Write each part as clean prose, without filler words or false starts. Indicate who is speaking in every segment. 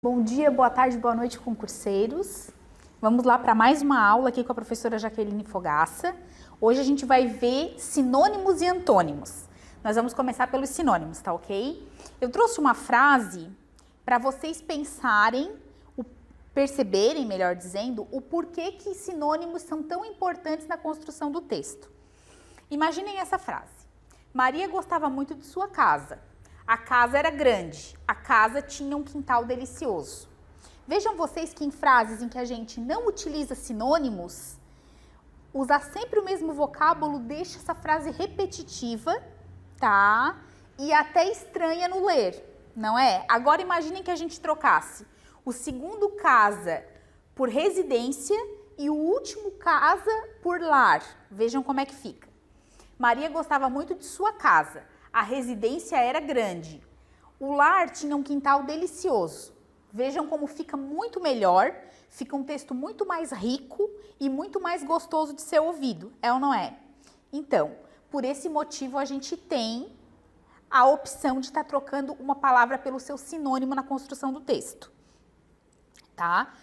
Speaker 1: Bom dia, boa tarde, boa noite, concurseiros. Vamos lá para mais uma aula aqui com a professora Jaqueline Fogaça. Hoje a gente vai ver sinônimos e antônimos. Nós vamos começar pelos sinônimos, tá ok? Eu trouxe uma frase para vocês pensarem, perceberem, melhor dizendo, o porquê que sinônimos são tão importantes na construção do texto. Imaginem essa frase. Maria gostava muito de sua casa. A casa era grande, a casa tinha um quintal delicioso. Vejam vocês que em frases em que a gente não utiliza sinônimos, usar sempre o mesmo vocábulo deixa essa frase repetitiva, tá? E até estranha no ler, não é? Agora imaginem que a gente trocasse o segundo casa por residência e o último casa por lar. Vejam como é que fica. Maria gostava muito de sua casa. A residência era grande. O lar tinha um quintal delicioso. Vejam como fica muito melhor, fica um texto muito mais rico e muito mais gostoso de ser ouvido, é ou não é? Então, por esse motivo a gente tem a opção de estar trocando uma palavra pelo seu sinônimo na construção do texto, tá?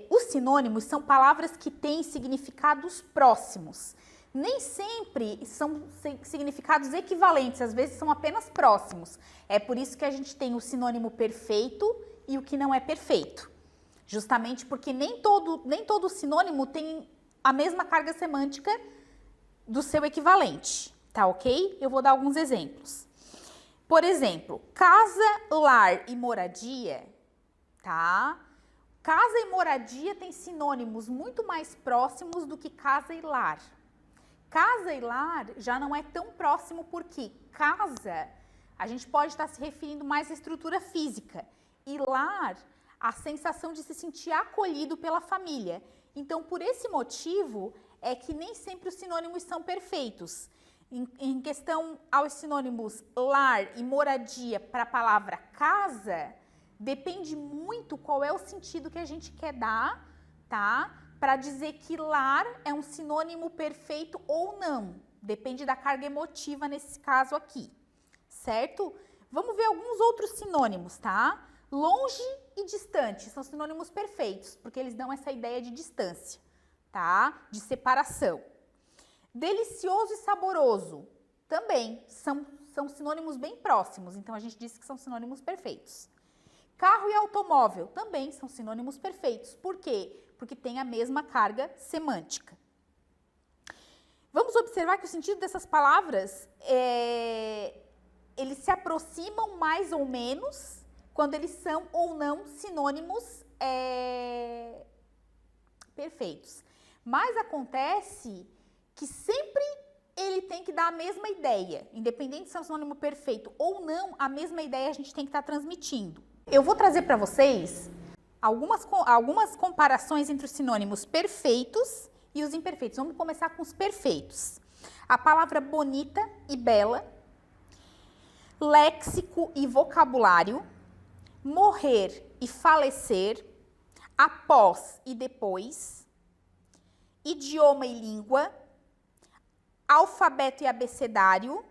Speaker 1: Os sinônimos são palavras que têm significados próximos. Nem sempre são significados equivalentes, às vezes são apenas próximos. É por isso que a gente tem o sinônimo perfeito e o que não é perfeito. Justamente porque nem todo sinônimo tem a mesma carga semântica do seu equivalente, tá ok? Eu vou dar alguns exemplos. Por exemplo, casa, lar e moradia, tá? Casa e moradia têm sinônimos muito mais próximos do que casa e lar. Casa e lar já não é tão próximo porque casa, a gente pode estar se referindo mais à estrutura física e lar, a sensação de se sentir acolhido pela família. Então, por esse motivo, é que nem sempre os sinônimos são perfeitos. Em questão aos sinônimos lar e moradia para a palavra casa, depende muito qual é o sentido que a gente quer dar, tá? Para dizer que lar é um sinônimo perfeito ou não. Depende da carga emotiva nesse caso aqui, certo? Vamos ver alguns outros sinônimos, tá? Longe e distante são sinônimos perfeitos, porque eles dão essa ideia de distância, tá? De separação. Delicioso e saboroso também são sinônimos bem próximos, então a gente disse que são sinônimos perfeitos. Carro e automóvel também são sinônimos perfeitos. Por quê? Porque tem a mesma carga semântica. Vamos observar que o sentido dessas palavras, eles se aproximam mais ou menos quando eles são ou não sinônimos perfeitos. Mas acontece que sempre ele tem que dar a mesma ideia. Independente se é um sinônimo perfeito ou não, a mesma ideia a gente tem que estar transmitindo. Eu vou trazer para vocês algumas comparações entre os sinônimos perfeitos e os imperfeitos. Vamos começar com os perfeitos. A palavra bonita e bela, léxico e vocabulário, morrer e falecer, após e depois, idioma e língua, alfabeto e abecedário,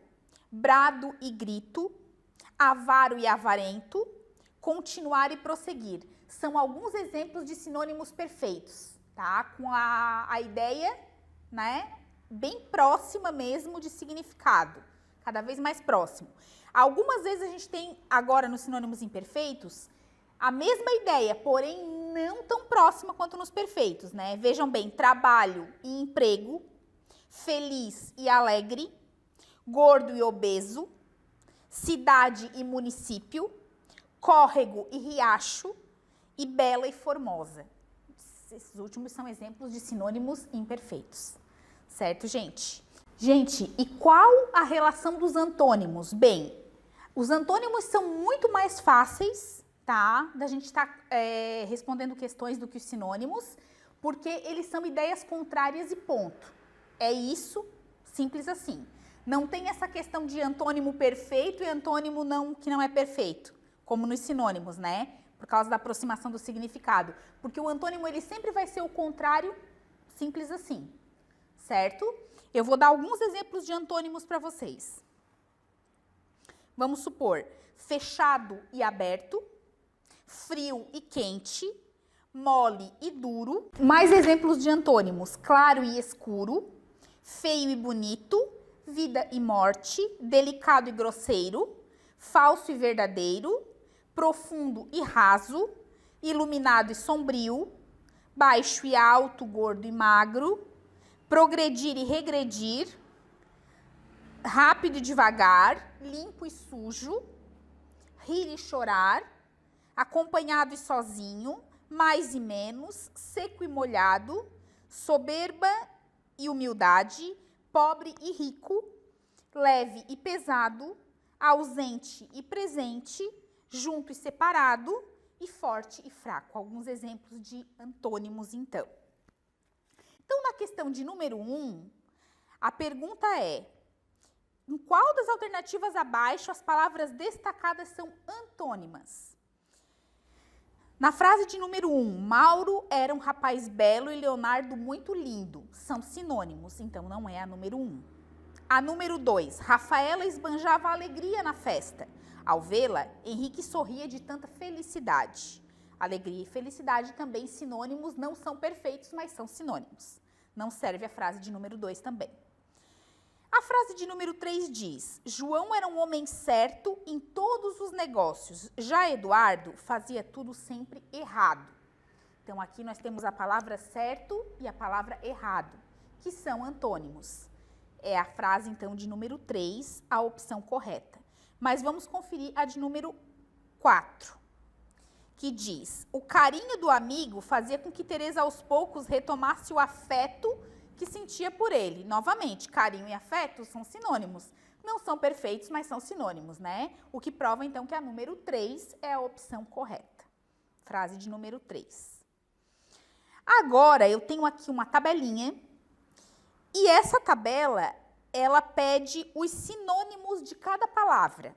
Speaker 1: brado e grito, avaro e avarento, continuar e prosseguir. São alguns exemplos de sinônimos perfeitos, tá? Com a ideia, né, bem próxima mesmo de significado, cada vez mais próximo. Algumas vezes a gente tem agora nos sinônimos imperfeitos a mesma ideia, porém não tão próxima quanto nos perfeitos, né? Vejam bem, trabalho e emprego, feliz e alegre, gordo e obeso, cidade e município, córrego e riacho, e bela e formosa. Esses últimos são exemplos de sinônimos imperfeitos. Certo, gente? Gente, e qual a relação dos antônimos? Bem, os antônimos são muito mais fáceis, tá? Da gente estar respondendo questões do que os sinônimos, porque eles são ideias contrárias e ponto. É isso, simples assim. Não tem essa questão de antônimo perfeito e antônimo que não é perfeito, como nos sinônimos, né? Por causa da aproximação do significado. Porque o antônimo, ele sempre vai ser o contrário, simples assim, certo? Eu vou dar alguns exemplos de antônimos para vocês. Vamos supor, fechado e aberto, frio e quente, mole e duro. Mais exemplos de antônimos: claro e escuro, feio e bonito, vida e morte, delicado e grosseiro, falso e verdadeiro, profundo e raso, iluminado e sombrio, baixo e alto, gordo e magro, progredir e regredir, rápido e devagar, limpo e sujo, rir e chorar, acompanhado e sozinho, mais e menos, seco e molhado, soberba e humildade, pobre e rico, leve e pesado, ausente e presente, junto e separado, e forte e fraco. Alguns exemplos de antônimos, então. Então, na questão de número 1, a pergunta é: em qual das alternativas abaixo as palavras destacadas são antônimas? Na frase de número 1, Mauro era um rapaz belo e Leonardo muito lindo. São sinônimos, então não é a número 1. A número 2, Rafaela esbanjava alegria na festa. Ao vê-la, Henrique sorria de tanta felicidade. Alegria e felicidade também sinônimos, não são perfeitos, mas são sinônimos. Não serve a frase de número 2 também. A frase de número 3 diz: João era um homem certo em todos os negócios. Já Eduardo fazia tudo sempre errado. Então, aqui nós temos a palavra certo e a palavra errado, que são antônimos. É a frase, então, de número 3, a opção correta. Mas vamos conferir a de número 4, que diz: o carinho do amigo fazia com que Teresa aos poucos retomasse o afeto que sentia por ele. Novamente, carinho e afeto são sinônimos. Não são perfeitos, mas são sinônimos, né? O que prova, então, que a número 3 é a opção correta. Frase de número 3. Agora, eu tenho aqui uma tabelinha, e essa tabela, ela pede os sinônimos de cada palavra.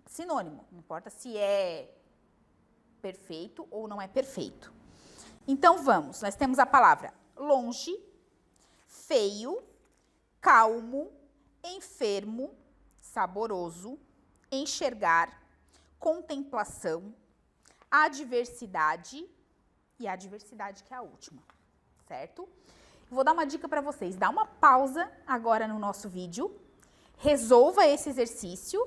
Speaker 1: Sinônimo, não importa se é perfeito ou não é perfeito. Então, vamos. Nós temos a palavra longe, feio, calmo, enfermo, saboroso, enxergar, contemplação, adversidade e adversidade, que é a última, certo? Vou dar uma dica para vocês. Dá uma pausa agora no nosso vídeo, resolva esse exercício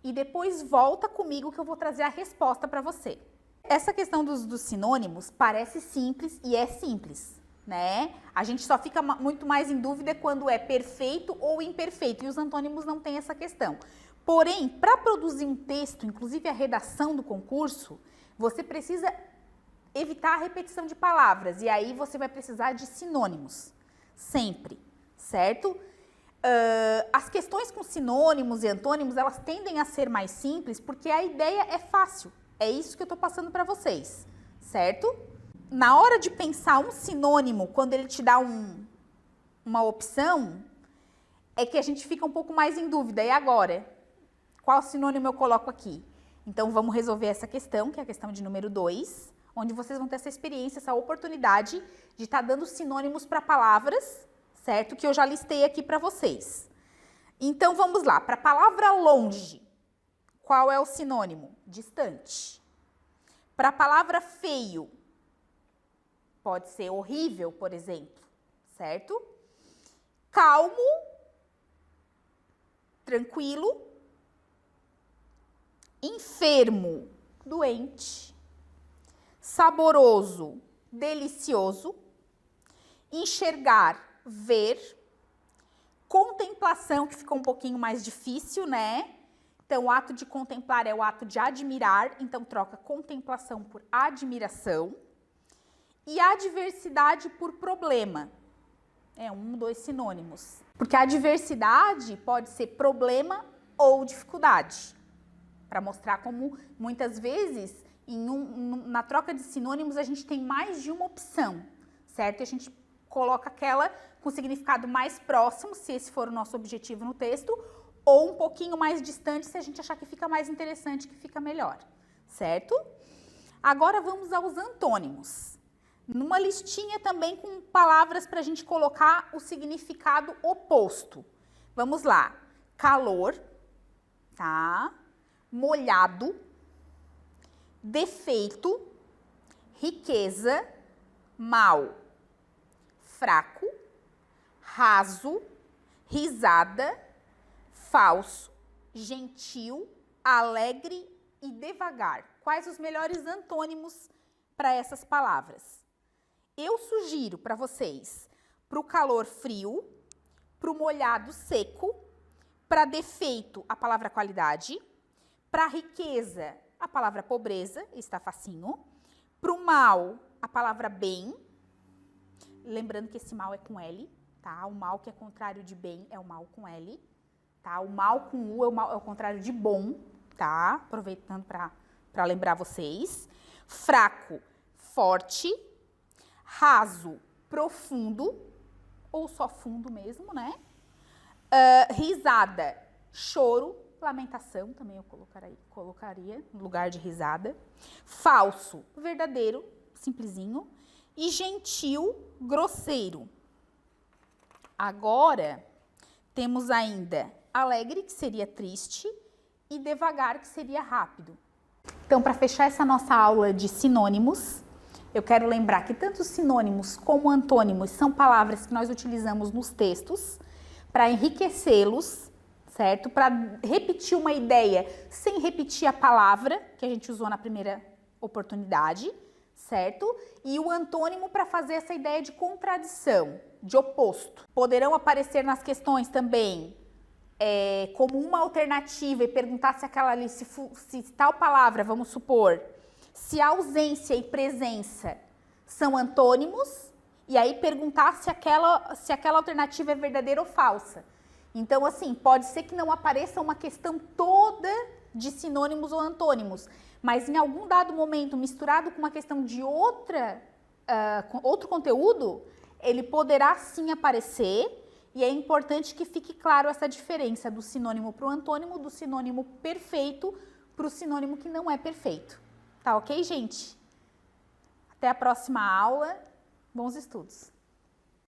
Speaker 1: e depois volta comigo que eu vou trazer a resposta para você. Essa questão dos sinônimos parece simples e é simples, né? A gente só fica muito mais em dúvida quando é perfeito ou imperfeito, e os antônimos não têm essa questão. Porém, para produzir um texto, inclusive a redação do concurso, você precisa evitar a repetição de palavras, e aí você vai precisar de sinônimos, sempre, certo? As questões com sinônimos e antônimos, elas tendem a ser mais simples, porque a ideia é fácil. É isso que eu estou passando para vocês, certo? Na hora de pensar um sinônimo, quando ele te dá uma opção, é que a gente fica um pouco mais em dúvida. E agora? Qual sinônimo eu coloco aqui? Então, vamos resolver essa questão, que é a questão de número 2, onde vocês vão ter essa experiência, essa oportunidade de estar dando sinônimos para palavras, certo? Que eu já listei aqui para vocês. Então, vamos lá. Para a palavra longe, qual é o sinônimo? Distante. Para a palavra feio, pode ser horrível, por exemplo, certo? Calmo, tranquilo. Enfermo, doente. Saboroso, delicioso. Enxergar, ver. Contemplação, que ficou um pouquinho mais difícil, né? Então, o ato de contemplar é o ato de admirar, então troca contemplação por admiração. E adversidade por problema. É dois sinônimos. Porque a adversidade pode ser problema ou dificuldade. Para mostrar como, muitas vezes, na troca de sinônimos, a gente tem mais de uma opção, certo? E a gente coloca aquela com significado mais próximo, se esse for o nosso objetivo no texto, ou um pouquinho mais distante, se a gente achar que fica mais interessante, que fica melhor, certo? Agora vamos aos antônimos. Numa listinha também com palavras para a gente colocar o significado oposto. Vamos lá. Calor, tá? Molhado, defeito, riqueza, mal, fraco, raso, risada, falso, gentil, alegre e devagar. Quais os melhores antônimos para essas palavras? Eu sugiro para vocês, para o calor frio, para o molhado seco, para defeito a palavra qualidade, para riqueza a palavra pobreza, está facinho, para o mal a palavra bem, lembrando que esse mal é com L, tá? O mal que é contrário de bem é o mal com L, tá? O mal com U é o contrário de bom, tá? Aproveitando para lembrar vocês. Fraco, forte. Raso, profundo, ou só fundo mesmo, né? Risada, choro, lamentação, também eu colocaria no lugar de risada. Falso, verdadeiro, simplesinho. E gentil, grosseiro. Agora, temos ainda alegre, que seria triste, e devagar, que seria rápido. Então, para fechar essa nossa aula de sinônimos, eu quero lembrar que tanto sinônimos como antônimos são palavras que nós utilizamos nos textos para enriquecê-los, certo? Para repetir uma ideia sem repetir a palavra que a gente usou na primeira oportunidade, certo? E o antônimo para fazer essa ideia de contradição, de oposto. Poderão aparecer nas questões também como uma alternativa e perguntar se aquela ali, se tal palavra, vamos supor, se ausência e presença são antônimos, e aí perguntar se aquela alternativa é verdadeira ou falsa. Então, assim, pode ser que não apareça uma questão toda de sinônimos ou antônimos, mas em algum dado momento, misturado com uma questão de outro conteúdo, ele poderá sim aparecer, e é importante que fique claro essa diferença do sinônimo para o antônimo, do sinônimo perfeito para o sinônimo que não é perfeito. Tá ok, gente? Até a próxima aula. Bons estudos!